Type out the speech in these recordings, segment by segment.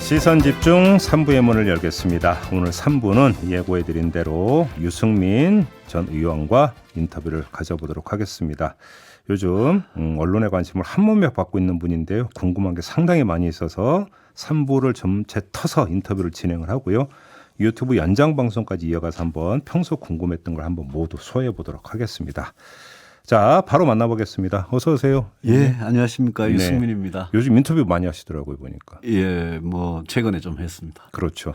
시선집중 3부의 문을 열겠습니다. 오늘 3부는 예고해드린 대로 유승민 전 의원과 인터뷰를 가져보도록 하겠습니다. 요즘 언론의 관심을 한몸에 받고 있는 분인데요. 궁금한 게 상당히 많이 있어서 3부를 전체 터서 인터뷰를 진행을 하고요. 유튜브 연장 방송까지 이어가서 한번 평소 궁금했던 걸 한번 모두 소화해 보도록 하겠습니다. 자, 바로 만나보겠습니다. 어서 오세요. 예, 안녕하십니까. 유승민입니다. 요즘 인터뷰 많이 하시더라고요, 보니까. 예, 뭐 최근에 좀 했습니다. 그렇죠.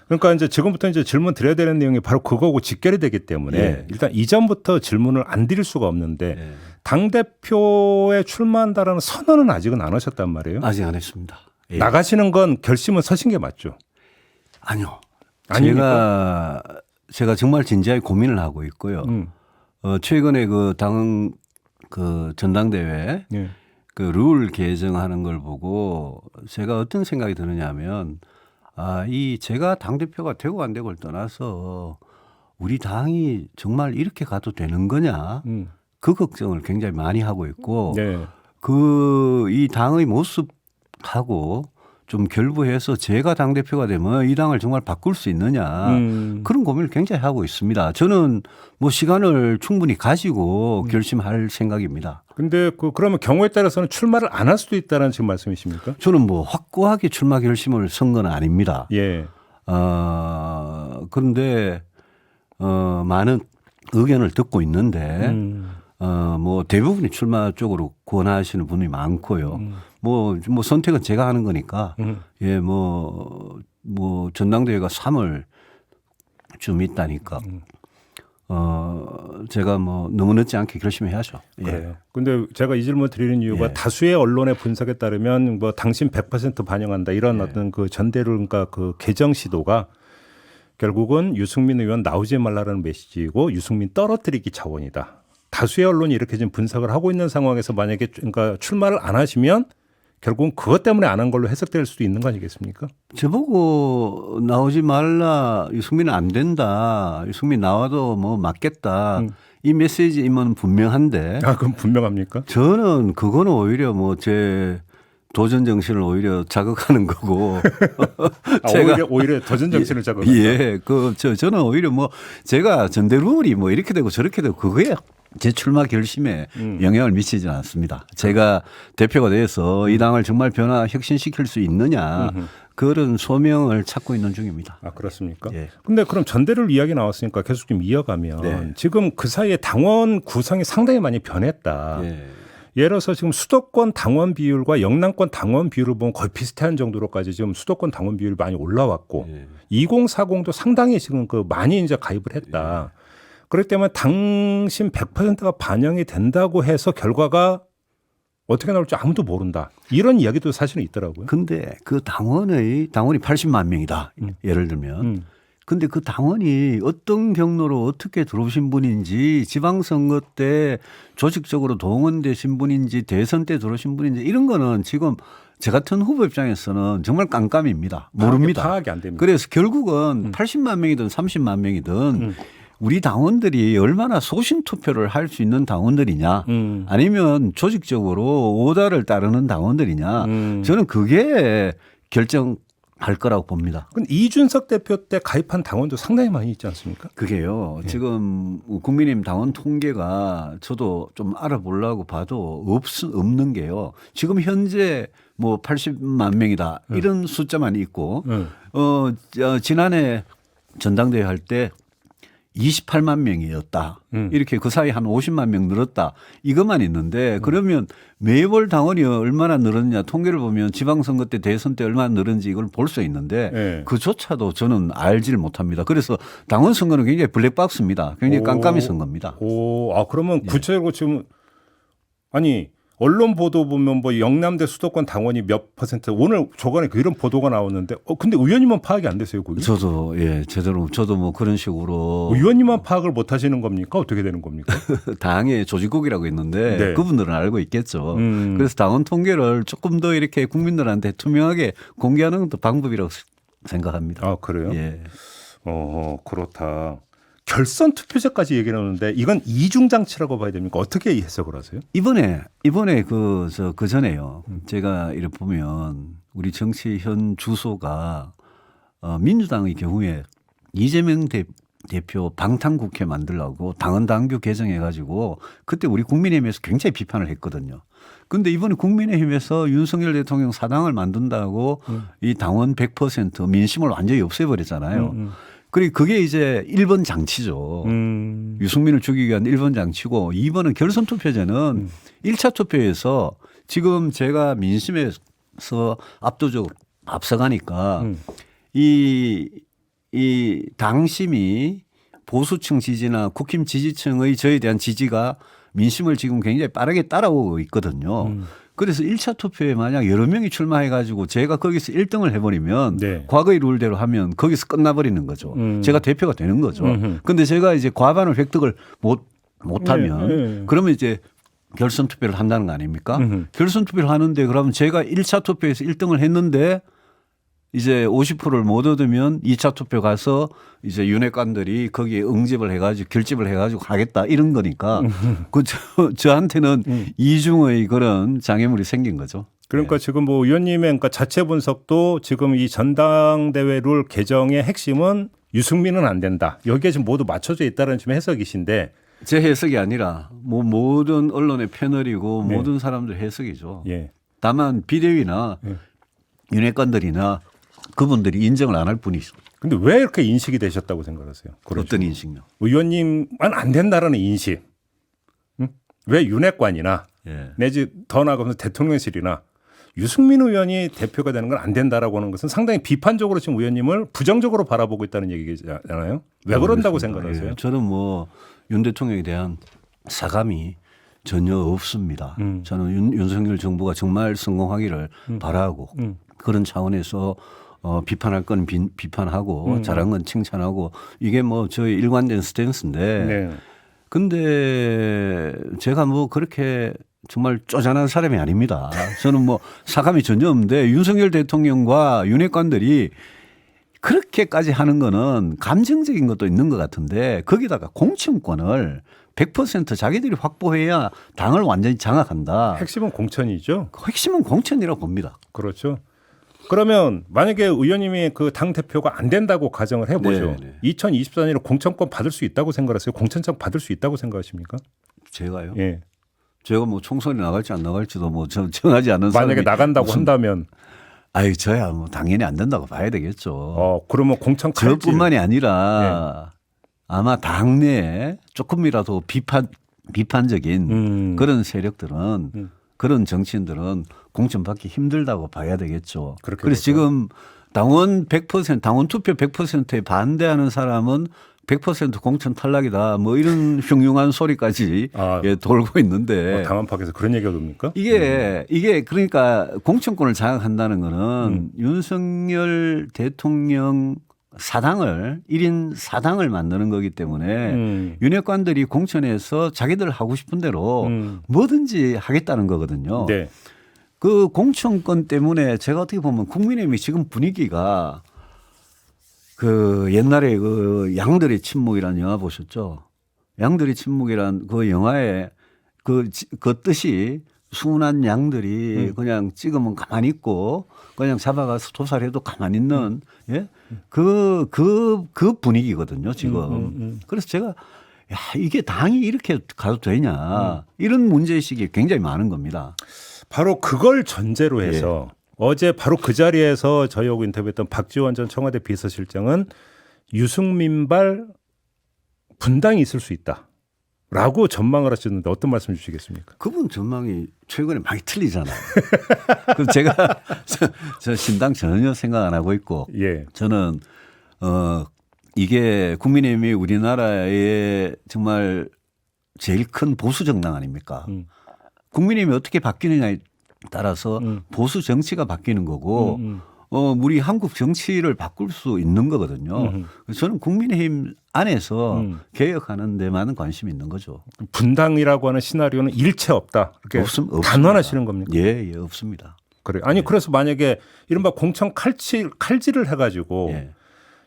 그러니까 이제 지금부터 이제 질문 드려야 되는 내용이 바로 그거하고 직결이 되기 때문에 예. 일단 이전부터 질문을 안 드릴 수가 없는데 예. 당 대표에 출마한다라는 선언은 아직은 안 하셨단 말이에요. 아직 안 했습니다. 예. 나가시는 건 결심은 서신 게 맞죠? 아니요. 아닙니까? 제가 정말 진지하게 고민을 하고 있고요. 최근에 그 당 전당대회 예. 그 룰 개정하는 걸 보고 제가 어떤 생각이 드느냐면 제가 당 대표가 되고 안 되고를 떠나서 우리 당이 정말 이렇게 가도 되는 거냐 그 걱정을 굉장히 많이 하고 있고 네. 이 당의 모습하고 좀 결부해서 제가 당대표가 되면 이 당을 정말 바꿀 수 있느냐 그런 고민을 굉장히 하고 있습니다. 저는 뭐 시간을 충분히 가지고 결심할 생각입니다. 근데 그러면 경우에 따라서는 출마를 안 할 수도 있다는 지금 말씀이십니까? 저는 뭐 확고하게 출마 결심을 선 건 아닙니다. 예. 그런데 많은 의견을 듣고 있는데 뭐 대부분이 출마 쪽으로 권하시는 분이 많고요. 뭐 선택은 제가 하는 거니까 예, 뭐 전당대회가 3월 좀 있다니까 제가 뭐 너무 늦지 않게 결심해야죠. 예. 그래요. 근데 제가 이 질문 드리는 이유가 예. 다수의 언론의 분석에 따르면 뭐 당신 100% 반영한다 이런 예. 어떤 그 전대를 그러니까 그 개정 시도가 결국은 유승민 의원 나오지 말라는 메시지이고 유승민 떨어뜨리기 차원이다. 다수의 언론이 이렇게 지금 분석을 하고 있는 상황에서 만약에 그러니까 출마를 안 하시면 결국은 그것 때문에 안 한 걸로 해석될 수도 있는 거 아니겠습니까? 저보고 나오지 말라. 유승민은 안 된다. 유승민 나와도 뭐 맞겠다. 이 메시지임은 분명한데. 그럼 분명합니까? 저는 그거는 오히려 뭐 제 도전 정신을 오히려 자극하는 거고. 오히려 도전 정신을 자극한다. 예. 저는 오히려 뭐 제가 전대룰이 뭐 이렇게 되고 저렇게 되고 그거에 제 출마 결심에 영향을 미치지는 않습니다. 제가 대표가 돼서 이 당을 정말 혁신시킬 수 있느냐 그런 소명을 찾고 있는 중입니다. 그렇습니까? 예. 근데 그럼 전대를 이야기 나왔으니까 계속 좀 이어가면 네. 지금 그 사이에 당원 구성이 상당히 많이 변했다. 예. 예를 들어서 지금 수도권 당원 비율과 영남권 당원 비율을 보면 거의 비슷한 정도로까지 지금 수도권 당원 비율이 많이 올라왔고 예. 2040도 상당히 지금 많이 이제 가입을 했다. 그렇기 때문에 당신 100%가 반영이 된다고 해서 결과가 어떻게 나올지 아무도 모른다. 이런 이야기도 사실은 있더라고요. 근데 그 당원이 80만 명이다. 예를 들면. 근데 그 당원이 어떤 경로로 어떻게 들어오신 분인지 지방선거 때 조직적으로 동원되신 분인지 대선 때 들어오신 분인지 이런 거는 지금 저 같은 후보 입장에서는 정말 깜깜입니다. 모릅니다. 파악이 안 됩니다. 그래서 결국은 80만 명이든 30만 명이든 우리 당원들이 얼마나 소신 투표를 할 수 있는 당원들이냐 아니면 조직적으로 오다를 따르는 당원들이냐 저는 그게 결정할 거라고 봅니다. 근데 이준석 대표 때 가입한 당원도 상당히 많이 있지 않습니까? 그게요. 지금 국민의힘 당원 통계가 저도 좀 알아보려고 봐도 없는 게요. 지금 현재 뭐 80만 명이다 이런 숫자만 있고 지난해 전당대회 할 때 28만 명이었다. 이렇게 그 사이 한 50만 명 늘었다. 이것만 있는데 그러면 매월 당원이 얼마나 늘었냐 통계를 보면 지방선거 때 대선 때 얼마나 늘었는지 이걸 볼 수 있는데 네. 그조차도 저는 알지를 못합니다. 그래서 당원 선거는 굉장히 블랙박스입니다. 굉장히 깜깜이 선거입니다. 그러면 구체적으로 지금 언론 보도 보면 뭐 영남대 수도권 당원이 몇 퍼센트 오늘 조간에 이런 보도가 나오는데 근데 의원님은 파악이 안 되세요, 거기? 저도 저도 뭐 그런 식으로 의원님만 파악을 못 하시는 겁니까? 어떻게 되는 겁니까? 당의 조직국이라고 있는데 네. 그분들은 알고 있겠죠. 그래서 당원 통계를 조금 더 이렇게 국민들한테 투명하게 공개하는 것도 방법이라고 생각합니다. 그래요? 예. 그렇다. 결선 투표제까지 얘기를 하는데 이건 이중 장치라고 봐야 됩니까? 어떻게 해석을 하세요? 이번에 그 전에요. 제가 이렇게 보면 우리 정치 현 주소가 민주당의 경우에 이재명 대표 방탄국회 만들라고 당헌 당규 개정해가지고 그때 우리 국민의힘에서 굉장히 비판을 했거든요. 그런데 이번에 국민의힘에서 윤석열 대통령 사당을 만든다고 이 당원 100% 민심을 완전히 없애버렸잖아요. 그리고 그게 이제 1번 장치죠. 유승민을 죽이기 위한 1번 장치고 2번은 결선 투표제는 1차 투표에서 지금 제가 민심에서 압도적으로 앞서가니까 이 당심이 보수층 지지나 국힘 지지층의 저에 대한 지지가 민심을 지금 굉장히 빠르게 따라오고 있거든요. 그래서 1차 투표에 만약 여러 명이 출마해 가지고 제가 거기서 1등을 해버리면 네. 과거의 룰대로 하면 거기서 끝나버리는 거죠. 제가 대표가 되는 거죠. 그런데 제가 이제 과반을 획득을 못하면 그러면 이제 결선 투표를 한다는 거 아닙니까? 결선 투표를 하는데 그러면 제가 1차 투표에서 1등을 했는데 이제 50%를 못 얻으면 2차 투표 가서 이제 윤핵관들이 거기에 응집을 해가지고 결집을 해가지고 하겠다 이런 거니까 그 저한테는 이중의 그런 장애물이 생긴 거죠. 그러니까 지금 뭐 의원님의 그러니까 자체 분석도 지금 이 전당대회 룰 개정의 핵심은 유승민은 안 된다. 여기에 지금 모두 맞춰져 있다는 지금 해석이신데 제 해석이 아니라 뭐 모든 언론의 패널이고 네. 모든 사람들 해석이죠. 예. 다만 비대위나 윤핵관들이나 그분들이 인정을 안 할 뿐이죠. 근데 왜 이렇게 인식이 되셨다고 생각하세요? 어떤 인식요? 의원님은 안 된다라는 인식. 응? 왜 윤핵관이나 예. 내지 더 나아가서 대통령실이나 유승민 의원이 대표가 되는 건 안 된다라고 하는 것은 상당히 비판적으로 지금 의원님을 부정적으로 바라보고 있다는 얘기잖아요. 왜 그런다고 생각하세요? 예. 저는 뭐 윤 대통령에 대한 사감이 전혀 없습니다. 저는 윤석열 정부가 정말 성공하기를 바라고 그런 차원에서 비판할 건 비판하고 잘한 건 칭찬하고 이게 뭐 저희 일관된 스탠스인데 네. 근데 제가 뭐 그렇게 정말 쪼잔한 사람이 아닙니다. 저는 뭐 사감이 전혀 없는데 윤석열 대통령과 윤핵관들이 그렇게까지 하는 거는 감정적인 것도 있는 것 같은데 거기다가 공천권을 100% 자기들이 확보해야 당을 완전히 장악한다. 핵심은 공천이죠. 핵심은 공천이라고 봅니다. 그렇죠. 그러면 만약에 의원님이 그 당 대표가 안 된다고 가정을 해보죠. 네. 2024년에 공천권 받을 수 있다고 생각하세요? 공천장 받을 수 있다고 생각하십니까? 제가요? 예. 제가 뭐 총선에 나갈지 안 나갈지도 뭐 정하지 않는 사람이 만약에 나간다고 한다면, 아유 저야 뭐 당연히 안 된다고 봐야 되겠죠. 그러면 공천 칼질. 저뿐만이 아니라 아마 당내에 조금이라도 비판적인 그런 세력들은 그런 정치인들은 공천 받기 힘들다고 봐야 되겠죠. 그렇게 그래서 볼까요? 지금 당원 100% 당원 투표 100%에 반대하는 사람은 100% 공천 탈락이다. 뭐 이런 흉흉한 소리까지 돌고 있는데 당원 파악에서 그런 얘기가 옵니까? 이게 그러니까 공천권을 장악한다는 거는 윤석열 대통령 사당을 1인 사당을 만드는 거기 때문에 윤핵관들이 공천에서 자기들 하고 싶은 대로 뭐든지 하겠다는 거거든요. 네. 그 공천권 때문에 제가 어떻게 보면 국민의힘이 지금 분위기가 그 옛날에 그 양들의 침묵이라는 영화 보셨죠? 양들의 침묵이란 그 영화의 그 뜻이 순한 양들이 그냥 찍으면 가만히 있고 그냥 잡아가서 도살해도 가만히 있는 예? 그 분위기거든요, 지금. 그래서 제가 야, 이게 당이 이렇게 가도 되냐 이런 문제의식이 굉장히 많은 겁니다. 바로 그걸 전제로 해서 어제 바로 그 자리에서 저희하고 인터뷰했던 박지원 전 청와대 비서실장은 유승민발 분당이 있을 수 있다라고 전망을 하셨는데 어떤 말씀 주시겠습니까? 그분 전망이 최근에 많이 틀리잖아요. 그래서 제가 저 신당 전혀 생각 안 하고 있고 저는 이게 국민의힘이 우리나라의 정말 제일 큰 보수 정당 아닙니까? 국민의힘이 어떻게 바뀌느냐에 따라서 보수 정치가 바뀌는 거고 우리 한국 정치를 바꿀 수 있는 거거든요. 그래서 저는 국민의힘 안에서 개혁하는 데만 관심이 있는 거죠. 분당이라고 하는 시나리오는 일체 없다. 이렇게 단언하시는 겁니까? 예, 없습니다. 그래. 아니 그래서 만약에 이른바 공천 칼질을 해가지고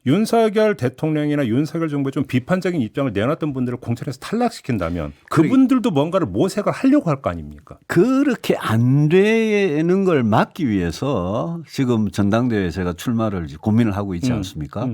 윤석열 대통령이나 윤석열 정부에 좀 비판적인 입장을 내놨던 분들을 공천에서 탈락시킨다면 그분들도 뭔가를 모색을 하려고 할 거 아닙니까? 그렇게 안 되는 걸 막기 위해서 지금 전당대회에 제가 출마를 고민을 하고 있지 않습니까?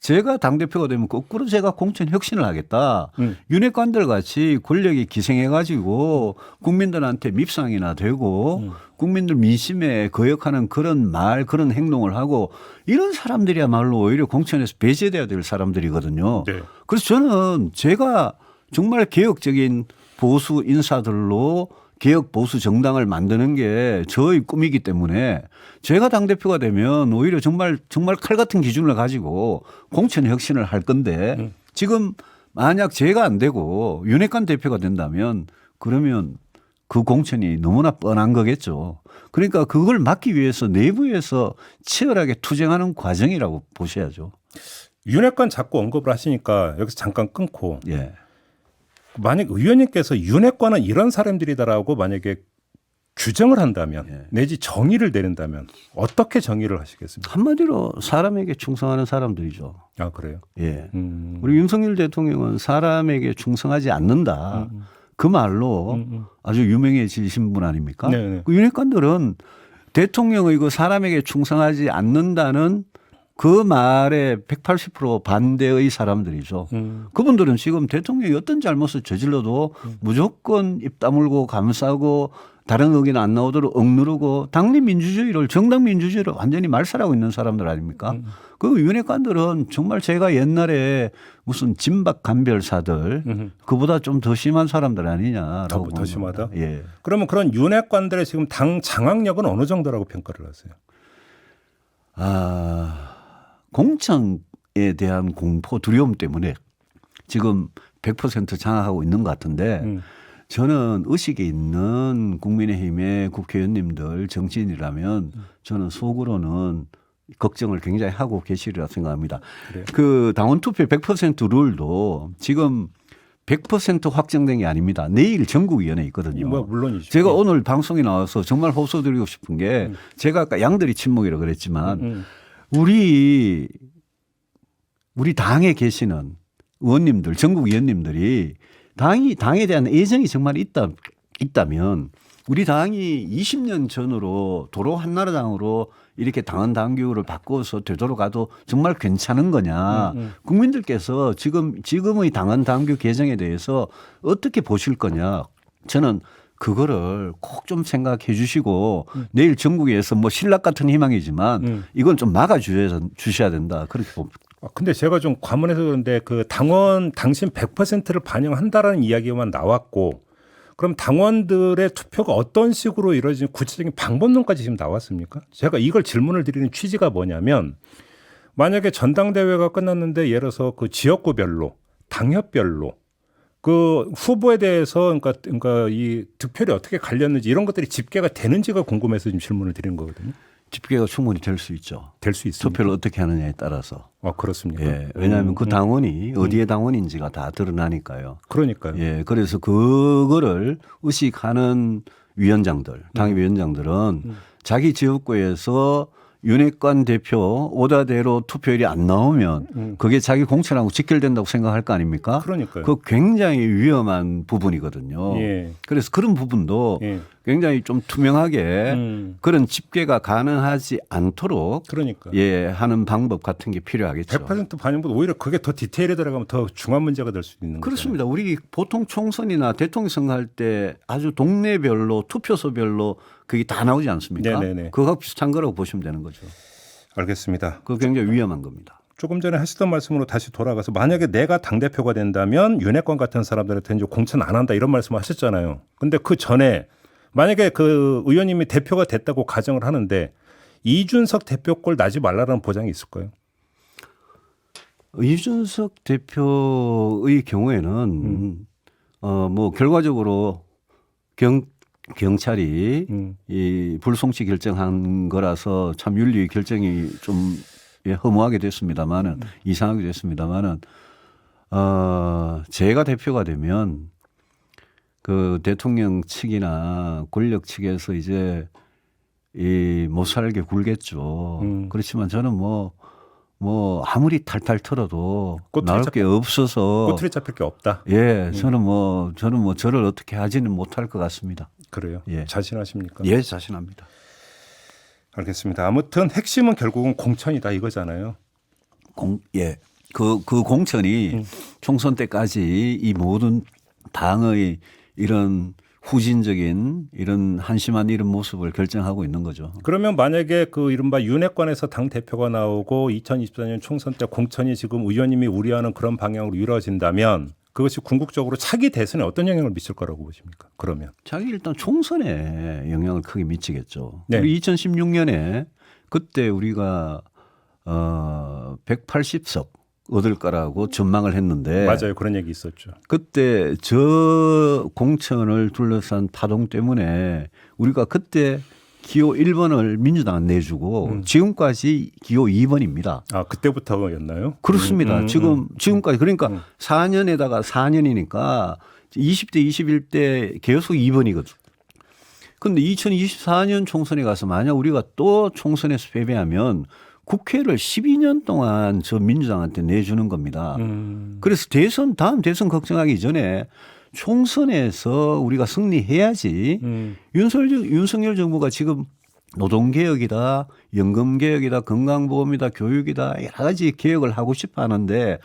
제가 당대표가 되면 거꾸로 제가 공천 혁신을 하겠다. 윤핵관들 같이 권력이 기생해가지고 국민들한테 밉상이나 되고 국민들 민심에 거역하는 그런 말 그런 행동을 하고 이런 사람들이야말로 오히려 공천에서 배제돼야 될 사람들이거든요. 네. 그래서 저는 제가 정말 개혁적인 보수 인사들로 개혁 보수 정당을 만드는 게 저의 꿈이기 때문에 제가 당대표가 되면 오히려 정말 칼 같은 기준을 가지고 공천 혁신을 할 건데 지금 만약 제가 안 되고 윤핵관 대표가 된다면 그러면 그 공천이 너무나 뻔한 거겠죠. 그러니까 그걸 막기 위해서 내부에서 치열하게 투쟁하는 과정이라고 보셔야죠. 윤핵관 자꾸 언급을 하시니까 여기서 잠깐 끊고 예. 만약 의원님께서 윤핵관은 이런 사람들이다라고 만약에 규정을 한다면 예. 내지 정의를 내린다면 어떻게 정의를 하시겠습니까? 한마디로 사람에게 충성하는 사람들이죠. 아 그래요? 예. 우리 윤석열 대통령은 사람에게 충성하지 않는다. 그 말로 아주 유명해지신 분 아닙니까? 네네. 그 윤핵관들은 대통령의 그 사람에게 충성하지 않는다는 그 말에 180% 반대의 사람들이죠. 그분들은 지금 대통령이 어떤 잘못을 저질러도 무조건 입 다물고 감싸고 다른 의견 안 나오도록 억누르고 당리 민주주의를 정당 민주주의를 완전히 말살하고 있는 사람들 아닙니까? 그 윤핵관들은 정말 제가 옛날에 무슨 진박 간별사들 그보다 좀 더 심한 사람들 아니냐라고 더 심하다? 예. 그러면 그런 윤핵관들의 지금 당 장악력은 어느 정도라고 평가를 하세요? 공천에 대한 공포 두려움 때문에 지금 100% 장악하고 있는 것 같은데 저는 의식에 있는 국민의힘의 국회의원님들 정치인이라면 저는 속으로는 걱정을 굉장히 하고 계시리라 생각합니다. 그래요? 그 당원 투표 100% 룰도 지금 100% 확정된 게 아닙니다. 내일 전국위원회 있거든요. 뭐 물론이죠. 제가 오늘 방송에 나와서 정말 호소드리고 싶은 게 제가 아까 양들이 침묵이라 그랬지만 우리 당에 계시는 의원님들, 전국 위원님들이 당에 대한 애정이 정말 있다면 우리 당이 20년 전으로 도로 한나라당으로 이렇게 당헌 당규를 바꿔서 되도록 가도 정말 괜찮은 거냐. 국민들께서 지금의 당헌 당규 개정에 대해서 어떻게 보실 거냐. 저는 그거를 꼭 좀 생각해 주시고 내일 전국에서 뭐 신락 같은 희망이지만 이건 좀 막아 주셔야 된다. 그렇게 봅니다. 근데 제가 좀 과문해서 그런데 그 당원 당신 100%를 반영한다라는 이야기만 나왔고 그럼 당원들의 투표가 어떤 식으로 이루어지는 구체적인 방법론까지 지금 나왔습니까? 제가 이걸 질문을 드리는 취지가 뭐냐면 만약에 전당대회가 끝났는데 예를 들어서 그 지역구별로 당협별로 그 후보에 대해서 그러니까 이 득표율이 어떻게 갈렸는지 이런 것들이 집계가 되는지가 궁금해서 지금 질문을 드리는 거거든요. 집계가 충분히 될 수 있죠. 될 수 있습니다. 투표를 어떻게 하느냐에 따라서. 그렇습니까? 예, 왜냐하면 그 당원이 어디의 당원인지가 다 드러나니까요. 그러니까요. 예, 그래서 그거를 의식하는 위원장들, 당위원장들은 자기 지역구에서 윤핵관 대표 오다대로 투표율이 안 나오면 그게 자기 공천하고 직결된다고 생각할 거 아닙니까? 그러니까요. 그 굉장히 위험한 부분이거든요. 예. 그래서 그런 부분도 예. 굉장히 좀 투명하게 그런 집계가 가능하지 않도록 그러니까. 예, 하는 방법 같은 게 필요하겠죠. 100% 반영보다 오히려 그게 더 디테일에 들어가면 더 중요한 문제가 될 수 있는 거죠. 그렇습니다. 우리 보통 총선이나 대통령 선거 할 때 아주 동네별로 투표소별로 그게 다 나오지 않습니까? 네네네. 그거 비슷한 거라고 보시면 되는 거죠. 알겠습니다. 그거 굉장히 위험한 겁니다. 조금 전에 하시던 말씀으로 다시 돌아가서 만약에 내가 당대표가 된다면 윤핵관 같은 사람들한테 이제 공천 안 한다 이런 말씀을 하셨잖아요. 근데 그 전에 만약에 그 의원님이 대표가 됐다고 가정을 하는데 이준석 대표 꼴 나지 말라는 보장이 있을까요? 이준석 대표의 경우에는 뭐 결과적으로 경찰이 이 불송치 결정한 거라서 참 윤리 결정이 좀 허무하게 됐습니다만은 이상하게 됐습니다만은 제가 대표가 되면 그 대통령 측이나 권력 측에서 이제 이 못 살게 굴겠죠. 그렇지만 저는 뭐 뭐 아무리 탈탈 털어도 꼬투리 나올 게 없어서 꼬투리 잡힐 게 없다. 예, 저는 뭐 저를 어떻게 하지는 못할 것 같습니다. 그래요. 예. 자신하십니까? 예, 자신합니다. 알겠습니다. 아무튼 핵심은 결국은 공천이다 이거잖아요. 예. 그 공천이 총선 때까지 이 모든 당의 이런 후진적인 이런 한심한 이런 모습을 결정하고 있는 거죠. 그러면 만약에 그 이른바 윤핵관에서 당 대표가 나오고 2024년 총선 때 공천이 지금 의원님이 우려하는 그런 방향으로 이루어진다면 그것이 궁극적으로 차기 대선에 어떤 영향을 미칠 거라고 보십니까? 그러면 자기 일단 총선에 영향을 크게 미치겠죠. 네. 우리 2016년에 그때 우리가 180석 얻을 거라고 전망을 했는데 맞아요. 그런 얘기 있었죠. 그때 저 공천을 둘러싼 파동 때문에 우리가 그때 기호 1번을 민주당 내주고 지금까지 기호 2번입니다. 아 그때부터였나요? 그렇습니다. 지금까지 그러니까 4년에다가 4년이니까 20대 21대 계속 2번이거든. 그런데 2024년 총선에 가서 만약 우리가 또 총선에서 패배하면 국회를 12년 동안 저 민주당한테 내주는 겁니다. 그래서 다음 대선 걱정하기 전에 총선에서 우리가 승리해야지 윤석열 정부가 지금 노동개혁이다, 연금개혁이다, 건강보험이다, 교육이다 여러 가지 개혁을 하고 싶어 하는데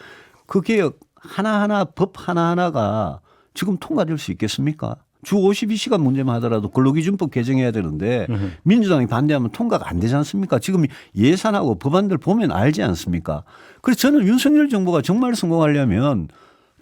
그 개혁 하나하나 법 하나하나가 지금 통과될 수 있겠습니까? 주 52시간 문제만 하더라도 근로기준법 개정해야 되는데 민주당이 반대하면 통과가 안 되지 않습니까? 지금 예산하고 법안들 보면 알지 않습니까? 그래서 저는 윤석열 정부가 정말 성공하려면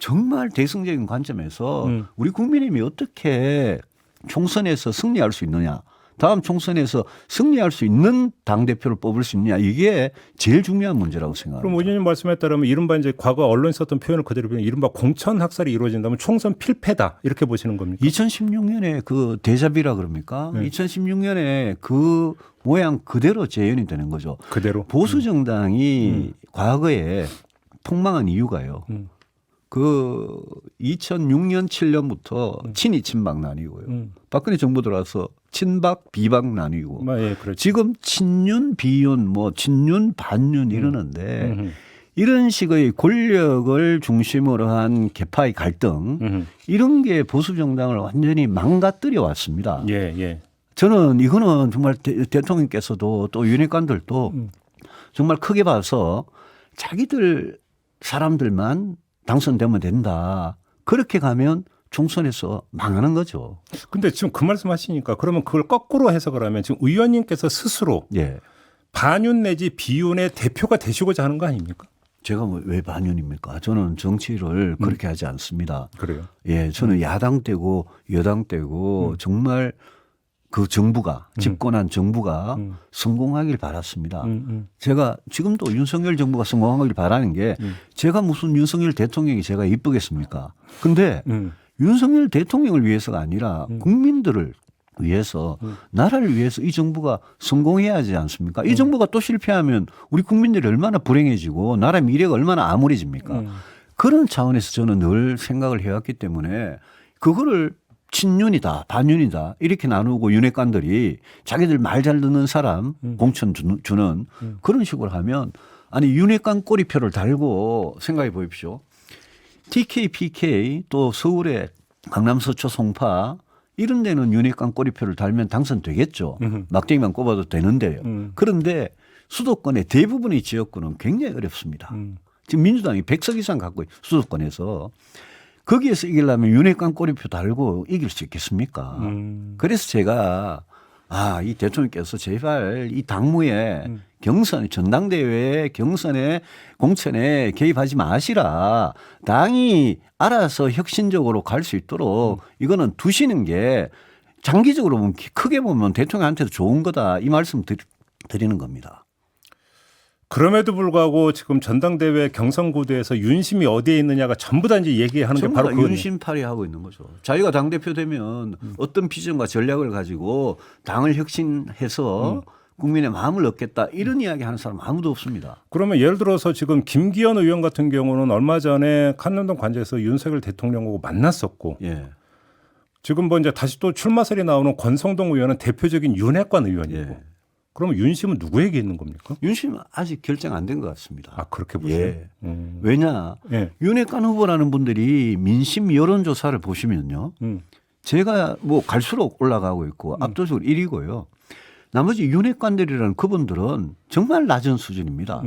정말 대승적인 관점에서 우리 국민의힘이 어떻게 총선에서 승리할 수 있느냐. 다음 총선에서 승리할 수 있는 당대표를 뽑을 수 있느냐. 이게 제일 중요한 문제라고 생각합니다. 그럼 의원님 말씀에 따르면 이른바 이제 과거 언론에 썼던 표현을 그대로 보면 이른바 공천 학살이 이루어진다면 총선 필패다 이렇게 보시는 겁니까? 2016년에 그 데자비라 그럽니까? 네. 2016년에 그 모양 그대로 재현이 되는 거죠. 그대로. 보수 정당이 과거에 폭망한 이유가요. 그 2006년 7년부터 친이 친박 나뉘고요. 박근혜 정부 들어와서 친박 비박 나뉘고. 예, 그렇죠. 지금 친윤 비윤 뭐 친윤 반윤 이러는데 이런 식의 권력을 중심으로 한 계파의 갈등 이런 게 보수 정당을 완전히 망가뜨려 왔습니다. 예, 예. 저는 이거는 정말 대통령께서도 또 윤핵관들도 정말 크게 봐서 자기들 사람들만 당선되면 된다. 그렇게 가면 총선에서 망하는 거죠. 근데 지금 그 말씀 하시니까 그러면 그걸 거꾸로 해석을 하면 지금 의원님께서 스스로 예. 반윤 내지 비윤의 대표가 되시고자 하는 거 아닙니까? 제가 왜 반윤입니까? 저는 정치를 그렇게 하지 않습니다. 그래요. 예, 저는 야당 때고 여당 때고 정말 그 정부가 집권한 정부가 성공하길 바랐습니다. 제가 지금도 윤석열 정부가 성공하길 바라는 게 제가 무슨 윤석열 대통령이 제가 이쁘겠습니까? 근데 윤석열 대통령을 위해서가 아니라 국민들을 위해서 나라를 위해서 이 정부가 성공해야 하지 않습니까? 이 정부가 또 실패하면 우리 국민들이 얼마나 불행해지고 나라 미래가 얼마나 암울해집니까? 그런 차원에서 저는 늘 생각을 해왔기 때문에 그거를 친윤이다 반윤이다 이렇게 나누고 윤핵관들이 자기들 말 잘 듣는 사람 공천 주는 그런 식으로 하면 아니 윤핵관 꼬리표를 달고 생각해 보십시오. TK, PK 또 서울의 강남 서초 송파 이런 데는 윤핵관 꼬리표를 달면 당선되겠죠. 막대기만 꼽아도 되는데요. 그런데 수도권의 대부분의 지역구는 굉장히 어렵습니다. 지금 민주당이 100석 이상 갖고 수도권에서 거기에서 이기려면 윤핵관 꼬리표 달고 이길 수 있겠습니까? 그래서 제가 이 대통령께서 제발 이 당무에 경선, 전당대회 경선에 공천에 개입하지 마시라. 당이 알아서 혁신적으로 갈 수 있도록 이거는 두시는 게 장기적으로 보면 크게 보면 대통령한테도 좋은 거다. 이 말씀 드리는 겁니다. 그럼에도 불구하고 지금 전당대회 경선구도에서 윤심이 어디에 있느냐가 전부 다 이제 얘기하는 게 바로 그 윤심팔이 하고 있는 거죠. 자기가 당대표 되면 어떤 비전과 전략을 가지고 당을 혁신해서 국민의 마음을 얻겠다 이런 이야기 하는 사람 아무도 없습니다. 그러면 예를 들어서 지금 김기현 의원 같은 경우는 얼마 전에 칸남동 관저에서 윤석열 대통령하고 만났었고 예. 지금 뭐 이제 다시 또 출마설이 나오는 권성동 의원은 대표적인 윤핵관 의원이고 예. 그러면 윤심은 누구에게 있는 겁니까? 윤심 아직 결정 안 된 것 같습니다. 아 그렇게 보세요. 예. 왜냐 예. 윤핵관 후보라는 분들이 민심 여론조사를 보시면요. 제가 뭐 갈수록 올라가고 있고 압도적으로 1위고요. 나머지 윤핵관들이라는 그분들은 정말 낮은 수준입니다.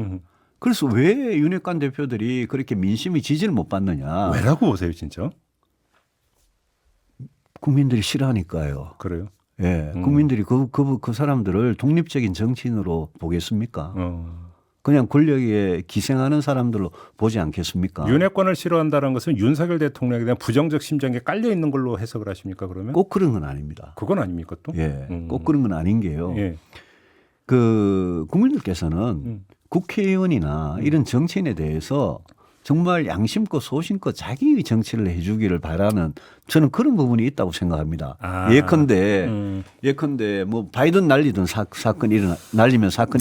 그래서 왜 윤핵관 대표들이 그렇게 민심이 지지를 못 받느냐. 왜라고 보세요, 진짜? 국민들이 싫어하니까요. 그래요? 예, 국민들이 그 사람들을 독립적인 정치인으로 보겠습니까? 그냥 권력에 기생하는 사람들로 보지 않겠습니까? 윤핵관을 싫어한다는 것은 윤석열 대통령에 대한 부정적 심정이 깔려 있는 걸로 해석을 하십니까? 그러면 꼭 그런 건 아닙니다. 그건 아닙니까 또? 예, 꼭 그런 건 아닌 게요. 예. 그 국민들께서는 국회의원이나 이런 정치인에 대해서 정말 양심껏 소신껏 자기의 정치를 해주기를 바라는 저는 그런 부분이 있다고 생각합니다. 아. 예컨대 뭐 바이든 날리면 사건이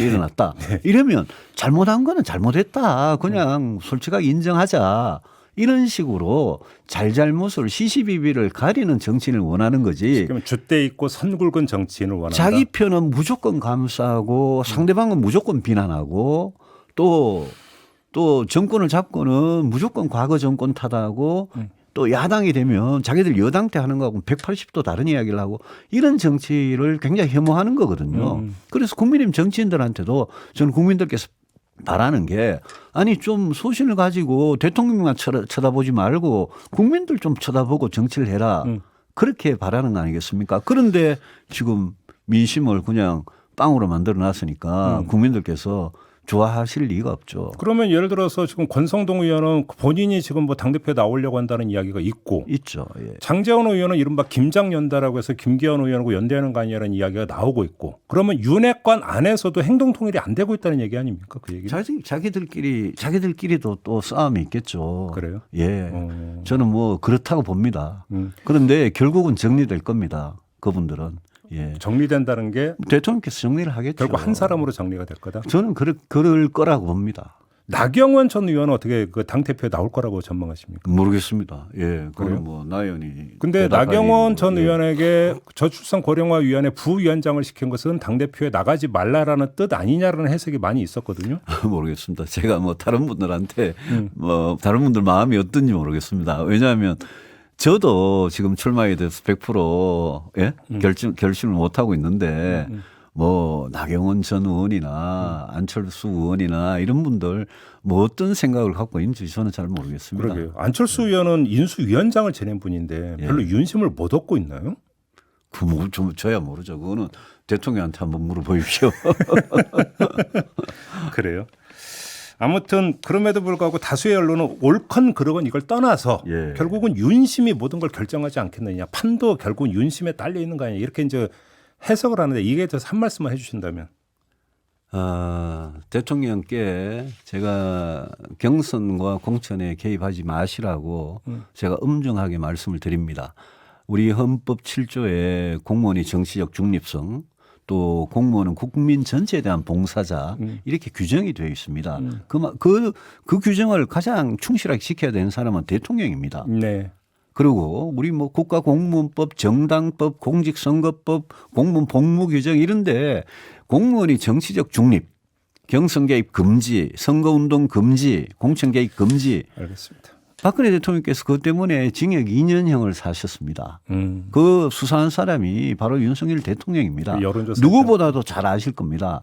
일어났다. 이러면 잘못한 거는 잘못했다. 그냥 솔직하게 인정하자. 이런 식으로 잘잘못을 시시비비를 가리는 정치인을 원하는 거지. 지금 줏대 있고 선 굵은 정치인을 원한다. 자기 편은 무조건 감싸고 상대방은 무조건 비난하고 또 정권을 잡고는 무조건 과거 정권 탓하고 또 야당이 되면 자기들 여당 때 하는 거하고 180도 다른 이야기를 하고 이런 정치를 굉장히 혐오하는 거거든요. 그래서 국민의힘 정치인들한테도 저는 국민들께서 바라는 게 아니 좀 소신을 가지고 대통령만 쳐다보지 말고 국민들 좀 쳐다보고 정치를 해라. 그렇게 바라는 거 아니겠습니까? 그런데 지금 민심을 그냥 빵으로 만들어 놨으니까 국민들께서 좋아하실 리가 없죠. 그러면 예를 들어서 지금 권성동 의원은 본인이 지금 뭐 당대표에 나오려고 한다는 이야기가 있죠. 예. 장제원 의원은 이른바 김장연다라고 해서 김기현 의원하고 연대하는 거 아니냐는 이야기가 나오고 있고 그러면 윤핵관 안에서도 행동 통일이 안 되고 있다는 얘기 아닙니까? 그 얘기. 자기들끼리도 또 싸움이 있겠죠. 그래요? 예. 저는 뭐 그렇다고 봅니다. 그런데 결국은 정리될 겁니다. 그분들은. 예. 정리된다는 게 대통령께서 정리를 하겠죠. 결국 한 사람으로 정리가 될 거다. 저는 그럴 거라고 봅니다. 나경원 전 의원은 어떻게 그 당 대표에 나올 거라고 전망하십니까? 모르겠습니다. 예, 그래요? 그건 뭐 나 의원이. 근데 나경원 전 예. 의원에게 저출산 고령화 위원회 부위원장을 시킨 것은 당 대표에 나가지 말라라는 뜻 아니냐라는 해석이 많이 있었거든요. 모르겠습니다. 제가 뭐 다른 분들한테 뭐 다른 분들 마음이 어떤지 모르겠습니다. 왜냐하면 저도 지금 출마에 대해서 100% 예? 결심을 못 하고 있는데 뭐 나경원 전 의원이나 안철수 의원이나 이런 분들 뭐 어떤 생각을 갖고 있는지 저는 잘 모르겠습니다. 그러게요. 안철수 의원은 인수위원장을 지낸 분인데 별로 윤심을 못 얻고 있나요? 저야 모르죠. 그거는 대통령한테 한번 물어보십시오. 그래요. 아무튼 그럼에도 불구하고 다수의 언론은 옳건 그르건 이걸 떠나서 예. 결국은 윤심이 모든 걸 결정하지 않겠느냐. 판도 결국은 윤심에 딸려 있는 거 아니냐. 이렇게 이제 해석을 하는데 이게 대해서 한 말씀만 해 주신다면. 대통령께 제가 경선과 공천에 개입하지 마시라고 제가 엄중하게 말씀을 드립니다. 우리 헌법 7조에 공무원이 정치적 중립성 또 공무원은 국민 전체에 대한 봉사자 이렇게 규정이 되어 있습니다. 그 규정을 가장 충실하게 지켜야 되는 사람은 대통령입니다. 네. 그리고 우리 뭐 국가공무원법, 정당법, 공직선거법, 공무원 복무규정 이런데 공무원이 정치적 중립, 경선 개입 금지, 선거운동 금지, 공천 개입 금지. 알겠습니다. 박근혜 대통령께서 그것 때문에 징역 2년형을 사셨습니다. 그 수사한 사람이 바로 윤석열 대통령입니다. 누구보다도 잘 아실 겁니다.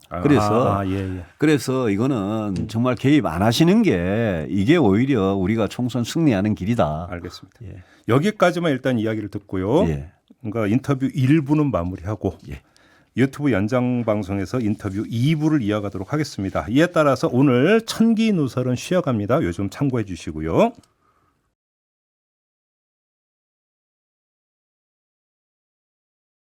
그래서 이거는 정말 개입 안 하시는 게 이게 오히려 우리가 총선 승리하는 길이다. 알겠습니다. 예. 여기까지만 일단 이야기를 듣고요. 예. 그러니까 인터뷰 1부는 마무리하고 예. 유튜브 연장 방송에서 인터뷰 2부를 이어가도록 하겠습니다. 이에 따라서 오늘 천기 누설은 쉬어갑니다. 요즘 참고해 주시고요.